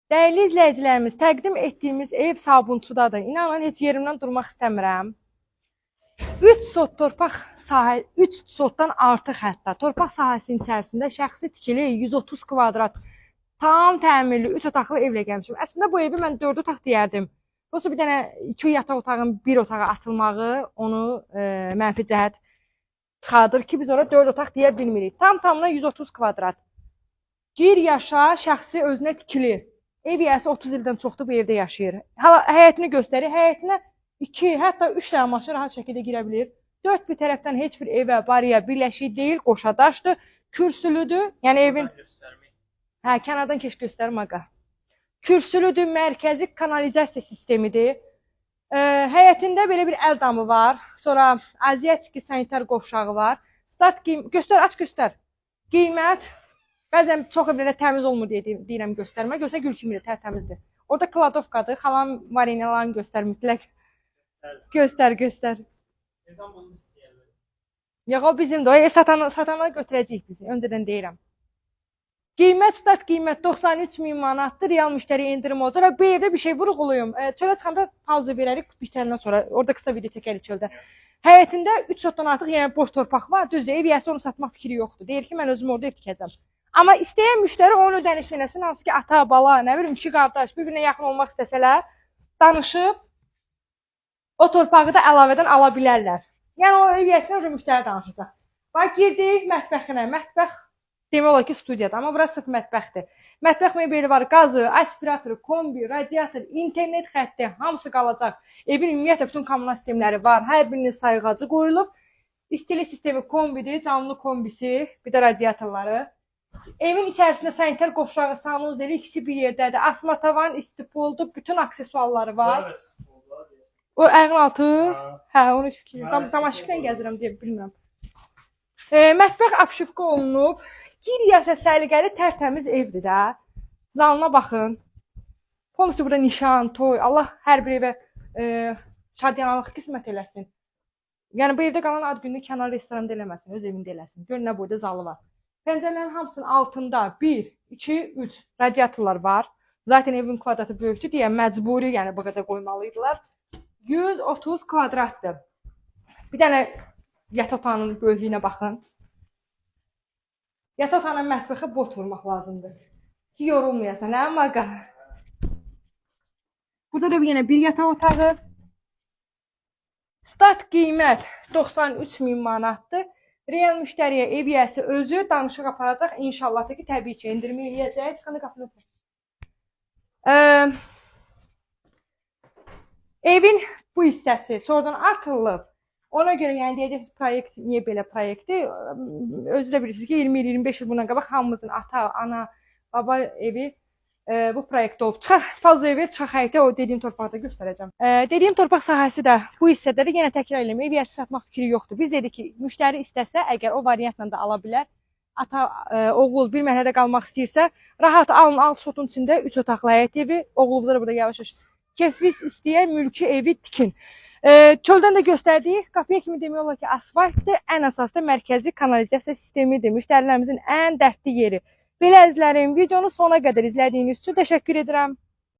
Dəyərli izləyicilərimiz, təqdim etdiyimiz ev Sabunçudadır. İnanın, heç yerimdən durmaq istəmirəm. 3 sot torpaq sahə, 3 sotdan artıq hətta torpaq sahəsinin içərisində şəxsi tikili 130 kvadrat tam təmirli 3 otaqlı evlə gəlmişəm. Əslində bu evi mən 4 otaq deyərdim. Yoxsa bir dənə 2 yataq otağın 1 otağa açılmağı onu mənfi cəhət çıxardır ki, biz ora 4 otaq deyə bilmirik. Tam tamına 130 kvadrat. Gir yaşa, şəxsi özünə tikili. Ev yiyəsi 30 ildən çoxdur bu evdə yaşayır. Həyətini göstərir. Həyətinə 2, hətta 3 dənə maşın rahat şəkildə girə bilir. 4 bir tərəfdən heç bir evə, barıya birləşik deyil, qoşadaşdır, kürsülüdür. Yəni evin kənardan keş göstərim aqa. Kürsülüdür, mərkəzi kanalizasiya sistemidir. Həyətində belə bir əl damı var. Sonra Aziyatski sanitar qovşağı var. Start göstər, aç göstər. Qiymət bəzən çox evlərdə təmiz olmur deyə deyirəm göstərmə. Görsə gül kimi tərtəmizdir. Orada kladovkadır. Xalam varinalarını göstər mütləq. Göstər. Yox, o bizimdir. O ev satanları götürəcəyik biz. Öncədən deyirəm. Start qiymət 93.000 manatdır. Real müştəri indirim olacaq və bu evdə bir şey vurğuluyum. Çölə çıxanda pauza verərik bitəndən sonra. Orada qısa video çəkərik çöldə. Həyətində 3 sotdan artıq yəni boş torpaq var. Düzdür, ev yiyəsi onu satmaq fikri yoxdur. Deyir ki, mən özüm orada ev tikəcəm. Amma istəyən müştəri onu ödəniş eləsin, hansı ki, ata, bala, nə bilim, 2 qardaş bir-birinə yaxın olmaq istəsələr, danışıb o torpağı da əlavədən ala bilərlər. Yəni o ev yiyəsinə o müştəri danışacaq. Bax, girdik mətbəxinə. Mətbəx demək olar ki, studiyadır, amma burası sırf mətbəxdir. Mətbəx mebeli var, qazı, aspiratoru, kombi, radiator, internet xətti, hamısı qalacaq. Evin ümumiyyətlə bütün kommunal sistemləri var, hər birinin sayğacı qoyulub. İstilik sistemi kombidir, canlı kombisi, bir də radiatorları. Evin içərisində sanitar qovşağı, sanuzeli ikisi bir yerdədir. Asma tavan, istipoldu, bütün aksesuarları var. O ayağın altı? Hə, onu fikir. Damaşıqla gəzirəm deyə bilmirəm. Mətbəx apşifka olunub. Gir yaşa səliqəli, tərtəmiz evdir də. Zalına baxın. Polisi burada nişan, toy. Allah hər bir evə şadyanalıq qismət eləsin. Yəni bu evdə qalan ad gününü kənar restoranda eləməsin, öz evində eləsin. Gör nə boyda zalı var. Pəncərələrin hamısının altında 1, 2, 3 radiatorlar var. Zaten evin kvadratı böyükdür deyə məcburi, yəni bu qədər qoymalıydılar. 130 kvadratdır. Bir dənə yataq otağının böyüklüyünə baxın. Yataq otağının mətbəxə bot vurmaq lazımdır. Ki yorulmayasan, hə maqa? Burada da yenə bir yataq otağı. Start qiymət 93.000 manatdır. Real müştəriyə ev yiyəsi özü danışıq aparacaq. İnşallah ki, təbii ki, endirmə eləyəcək. Çıxanda qapını öpür. Evin bu hissəsi sonradan artırılıb. Ona görə yəni deyəcəksiniz, proyekt niyə belə proyektdir? Özü də bilirsiniz ki, 20-25 il bundan qabaq hamımızın ata, ana, baba evi bu proyekt olub. Fazla evi çıxaq həyətə o dediyim torpaqda göstərəcəm. Dediyim torpaq sahəsi də bu hissədə də yenə təkrar eləmə, ev yiyəsi satmaq fikri yoxdur. Biz dedik ki, müştəri istəsə, əgər o variantla da ala bilər, ata, oğul bir mərhələdə qalmaq istəyirsə, rahat alın, 6 sotun içində 3 otaqlı həyət evi, oğuluzlar da burada yavaş-yavaş kefis istəyən mülki evi tikin. Çöldən də göstərdik, qapıya kimi demək olar ki, asfaltdır, ən əsas da mərkəzi kanalizasiya sistemidir, müştərilərimizin ən dərdli yeri. Belə izlərim, videonu sona qədər izlədiyiniz üçün təşəkkür edirəm.